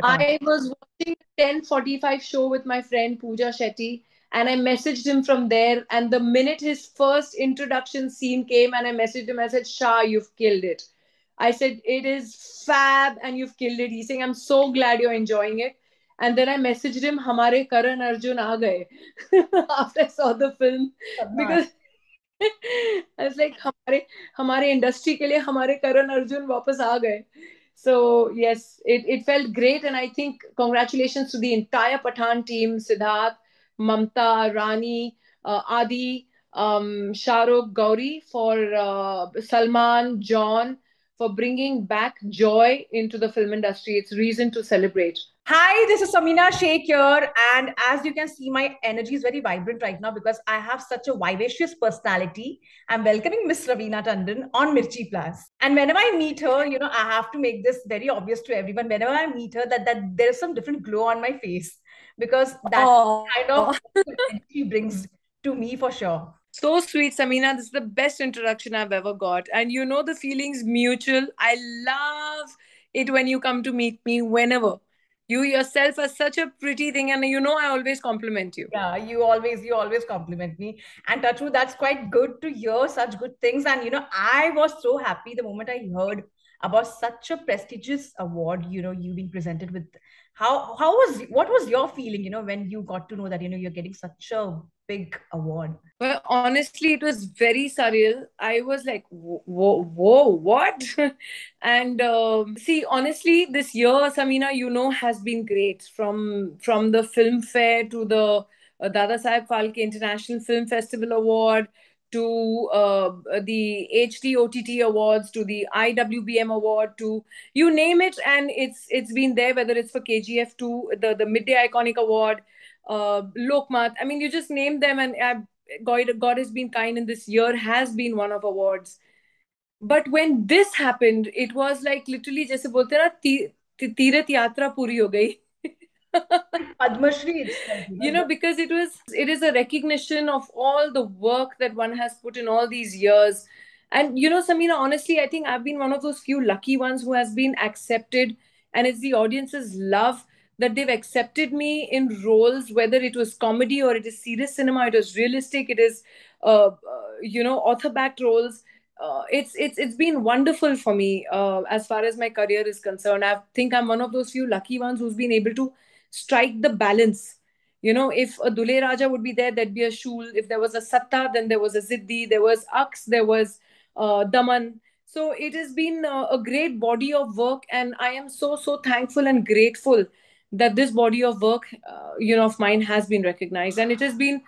Pathan. I was watching a 10:45 show with my friend Pooja Shetty, and I messaged him from there. And the minute his first introduction scene came, and I messaged him, I said, Shah, you've killed it. I said, it is fab and you've killed it. He's saying, I'm so glad you're enjoying it. And then I messaged him, Hamare Karan Arjun aa gaye after I saw the film. Pathan. Because I was like, हमारे industry के लिए हमारे करण अर्जुन वापस आ गए. So yes, it felt great, and I think congratulations to the entire Pathan team: Siddharth, Mamta, Rani, Adi, Shahrukh, Gauri, for Salman, John, for bringing back joy into the film industry. It's reason to celebrate. Hi, this is Samina Shaikh here. And as you can see, my energy is very vibrant right now because I have such a vivacious personality. I'm welcoming Miss Raveena Tandon on Mirchi Plus. And whenever I meet her, I have to make this very obvious to everyone. Whenever I meet her, that there's some different glow on my face because that's Oh, kind of energy she brings to me for sure. so sweet, Samina. This is the best introduction I've ever got. And you know the feeling's mutual. I love it when you come to meet me whenever. You yourself are such a pretty thing, and you know I always compliment you. Yeah, you always compliment me. And Tachu, that's quite good to hear such good things. And I was so happy the moment I heard about such a prestigious award, you being presented with. What was your feeling, when you got to know that, you're getting such a big award? Well, honestly, it was very surreal. I was like, whoa, whoa, what? And see, honestly, this year, Samina, has been great. From the film fair to the Dada Saheb Phalke International Film Festival Award to the HD OTT Awards to the IWBM Award to you name it, and it's been there. Whether it's for KGF 2, the Midday Iconic Award, Lokmat. I mean, you just name them, and God has been kind, and this year has been one of awards. But when this happened, it was like literally जैसे बोलते हैं ना तीर्थ यात्रा पूरी हो गई. Padma Shri itself, Because it is a recognition of all the work that one has put in all these years. And Samina, honestly, I think I've been one of those few lucky ones who has been accepted, and it's the audience's love that they've accepted me in roles, whether it was comedy or it is serious cinema, it is realistic, it is author backed roles. It's been wonderful for me as far as my career is concerned. I think I'm one of those few lucky ones who's been able to strike the balance. If a Dule Raja would be there, there'd be a Shul. If there was a Satta, then there was a Ziddi, there was Aks, there was Daman. So it has been a great body of work, and I am so, so thankful and grateful that this body of work, of mine has been recognized. And it has been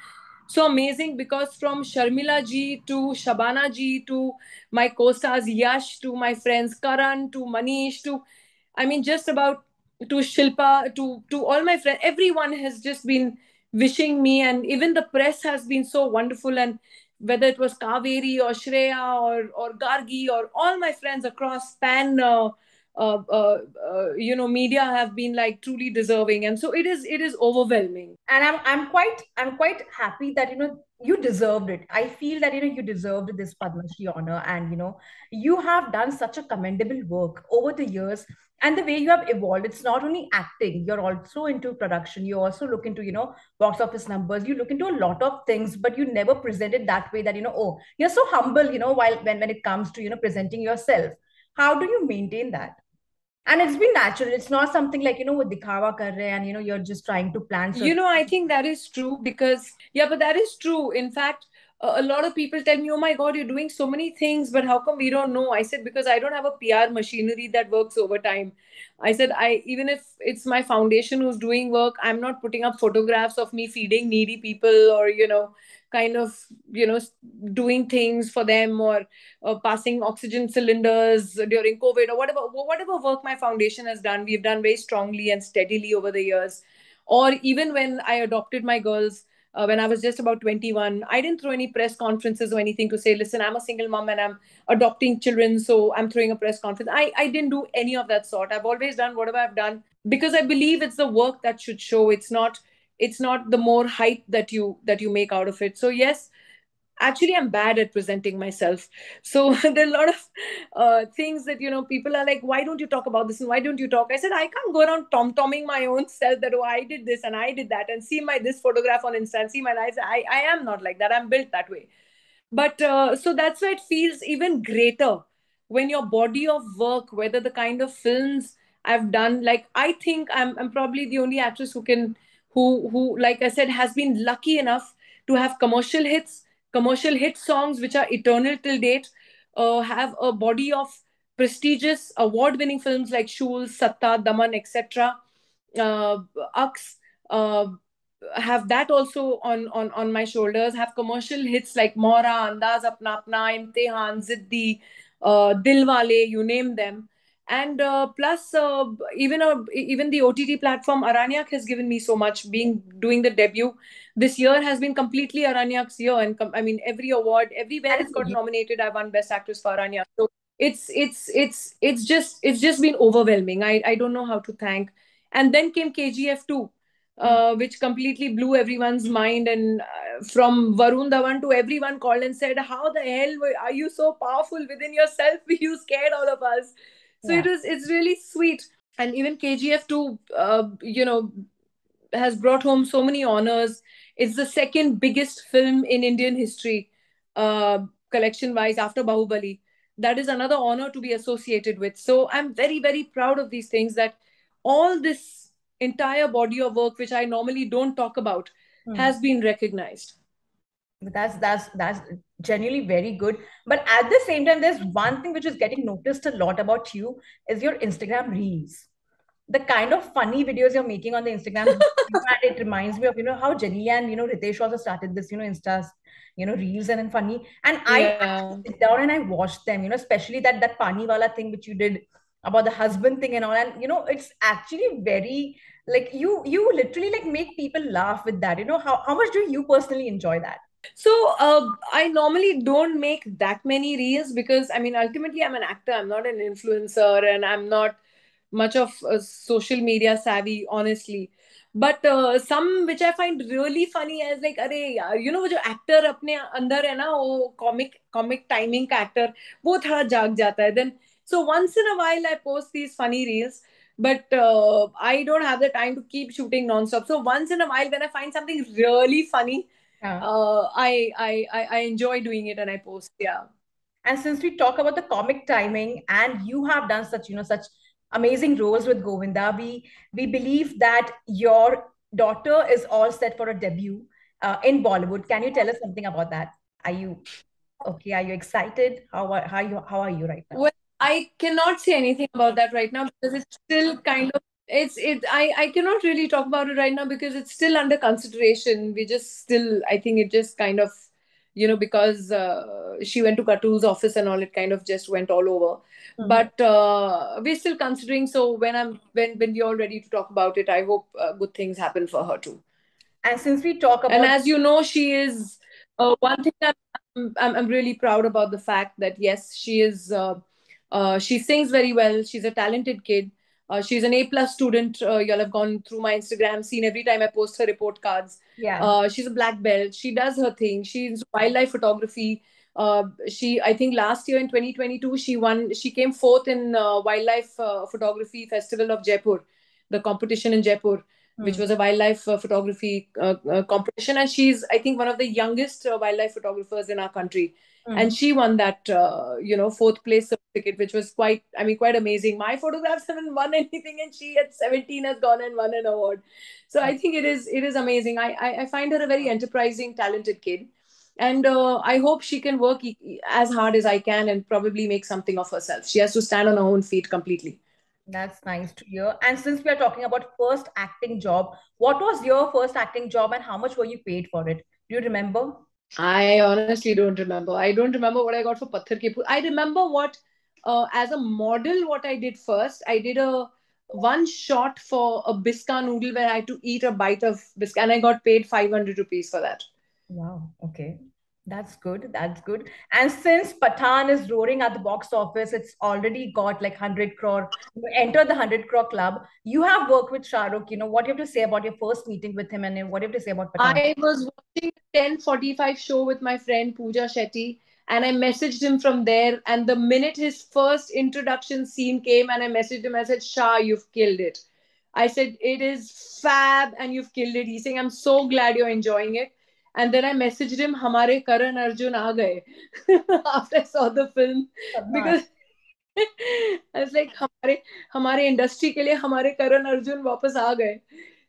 so amazing because from Sharmila ji to Shabana ji to my co-stars Yash to my friends Karan to Manish to, I mean, just about to Shilpa to all my friends, everyone has just been wishing me, and even the press has been so wonderful. And whether it was Kaveri or Shreya or Gargi or all my friends across span media have been like truly deserving, and so it is overwhelming. and I'm quite happy that you deserved it. I feel that you deserved this Padma Shri honor, and you have done such a commendable work over the years, and the way you have evolved. It's not only acting; you're also into production. You also look into box office numbers. You look into a lot of things, but you never presented that way. That oh, you're so humble. While when it comes to presenting yourself, how do you maintain that? And it's been natural. It's not something like वो दिखावा कर रहे हैं and you're just trying to plan certain. I think that is true because, yeah, but that is true. In fact, a lot of people tell me, oh my God, you're doing so many things, but how come we don't know? I said, because I don't have a PR machinery that works overtime. I said, even if it's my foundation who's doing work, I'm not putting up photographs of me feeding needy people or, kind of, doing things for them or passing oxygen cylinders during COVID or whatever work my foundation has done, we've done very strongly and steadily over the years. Or even when I adopted my girls, when I was just about 21, I didn't throw any press conferences or anything to say, listen, I'm a single mom and I'm adopting children, so I'm throwing a press conference. I didn't do any of that sort. I've always done whatever I've done because I believe it's the work that should show. It's not the more hype that you make out of it. So yes, actually I'm bad at presenting myself. So there are a lot of things that, people are like, why don't you talk about this and why don't you talk? I said, I can't go around tom-tomming my own self that, oh, I did this and I did that, and see my this photograph on Insta and see my life. I am not like that. I'm built that way. But so that's why it feels even greater when your body of work, whether the kind of films I've done, like I think I'm probably the only actress who like I said has been lucky enough to have commercial hit songs which are eternal till date, have a body of prestigious award winning films like Shul, Satta, Daman, etc., uh, Aks, uh, have that also on my shoulders. Have commercial hits like Mora, Andaz Apna Apna, Imtihan, Ziddi, Dilwale, you name them. And plus, even the OTT platform Aranyak has given me so much. Being doing the debut this year has been completely Aranyak's year, and I mean every award, everywhere And it's it's got you. nominated, I won Best Actress for Aranyak. So it's just been overwhelming. I don't know how to thank. And then came KGF 2, Mm. which completely blew everyone's mind. And from Varun Dhawan to everyone called and said, "How the hell are you so powerful within yourself? You scared all of us." So Yeah. it's really sweet. And even KGF 2, has brought home so many honors. It's the second biggest film in Indian history, collection wise, after Bahubali. That is another honor to be associated with. So I'm very, very proud of these things, that all this entire body of work, which I normally don't talk about, Mm. has been recognized. That's genuinely very good. But at the same time, there's one thing which is getting noticed a lot about you is your Instagram reels. The kind of funny videos you're making on the Instagram, and it reminds me of how Jenny and Ritesh also started this Instas, reels and then funny. And I Yeah. actually sit down and I watch them, especially that pani wala thing which you did about the husband thing and all. And it's actually very like you literally like make people laugh with that. How much do you personally enjoy that? So I normally don't make that many reels because I mean ultimately I'm an actor. I'm not an influencer, and I'm not much of a social media savvy, honestly. But some which I find really funny as like, अरे यार, वो जो actor अपने अंदर है ना, वो comic timing का actor, वो थोड़ा जाग जाता है. Then so once in a while I post these funny reels, but I don't have the time to keep shooting non-stop. So once in a while when I find something really funny, Yeah. I enjoy doing it and I post. Yeah. And since we talk about the comic timing, and you have done such amazing roles with Govinda, we believe that your daughter is all set for a debut in Bollywood. Can you tell us something about that? Are you okay? Are you excited? How are you right now? Well, I cannot say anything about that right now because it's still kind of I cannot really talk about it right now because it's still under consideration. We just still, I think it just kind of, because she went to Katu's office and all, it kind of just went all over. Mhm. But we're still considering. So when you're ready to talk about it, I hope good things happen for her too. And since we talk And about as you know, she is one thing I'm really proud about the fact that yes, she is. She sings very well. She's a talented kid. She's an A+ student. You'll have gone through my Instagram, seen every time I post her report cards. yeah, She's a black belt. She does her thing. She's wildlife photography. I think last year in 2022, she won. She came fourth in wildlife photography festival of Jaipur, the competition in Jaipur, which hmm, was a wildlife photography competition. And she's, I think, one of the youngest wildlife photographers in our country. And hmm, she won that, fourth place certificate, which was quite amazing. My photographs haven't won anything, and she at 17 has gone and won an award. So I think it is amazing. I find her a very enterprising, talented kid. And I hope she can work as hard as I can and probably make something of herself. She has to stand on her own feet completely. that's nice to hear. And since we are talking about first acting job, what was your first acting job and how much were you paid for it? Do you remember? I honestly don't remember. I don't remember what I got for Patthar Ke Phool. I remember what, as a model, what I did first. I did a one shot for a bisca noodle where I had to eat a bite of bisca, and I got paid 500 rupees for that. Wow. Okay. That's good. That's good. And since Pathan is roaring at the box office, it's already got like 100 crore. You enter the 100 crore club. You have worked with Shah Rukh. What do you have to say about your first meeting with him and what do you have to say about Pathan? I was watching 10:45 show with my friend Pooja Shetty, and I messaged him from there. And the minute his first introduction scene came, and I messaged him, I said, Shah, you've killed it. I said, it is fab and you've killed it. He's saying, I'm so glad you're enjoying it. And then I messaged him, Hamare Karan Arjun aa gaye. After I saw the film. Padma. Because I was like, हमारे industry के लिए हमारे Karan Arjun वापस आ गए.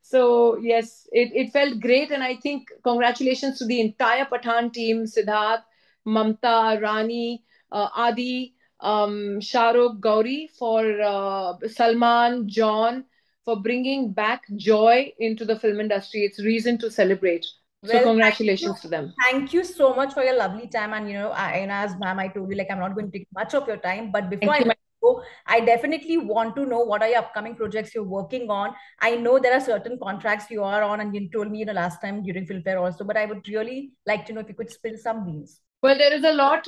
So yes, it felt great, and I think congratulations to the entire Pathan team: Siddharth, Mamta, Rani, Adi, Shahrukh, Gauri, for Salman, John, for bringing back joy into the film industry. It's reason to celebrate. So Well, thank you. congratulations to them. Thank you so much for your lovely time. And as ma'am, I told you, like, I'm not going to take much of your time. But before Thank I you, let my. you go, I definitely want to know what are your upcoming projects you're working on. I know there are certain contracts you are on, and you told me last time during Filmfare also. But I would really like to know if you could spill some beans. Well, there is a lot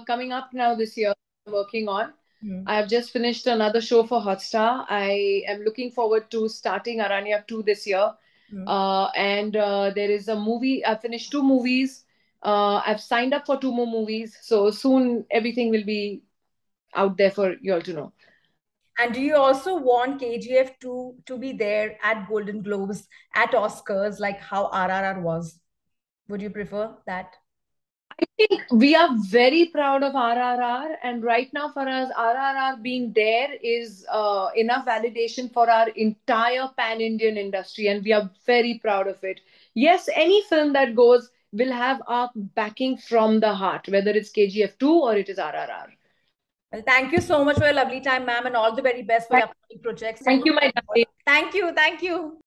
coming up now this year I'm working on. Hmm. I have just finished another show for Hotstar. I am looking forward to starting Aranya 2 this year. Hmm. And there is a movie. I've finished two movies. I've signed up for two more movies. So soon everything will be out there for you all to know. And do you also want KGF to be there at Golden Globes, at Oscars, like how RRR was? Would you prefer that? I think we are very proud of RRR, and right now for us, RRR being there is enough validation for our entire pan Indian industry, and we are very proud of it. Yes, any film that goes will have our backing from the heart, whether it's KGF 2 or it is RRR. Well, thank you so much for your lovely time, ma'am, and all the very best for your Thank, upcoming projects. And thank look you, my forward. darling. Thank you. Thank you.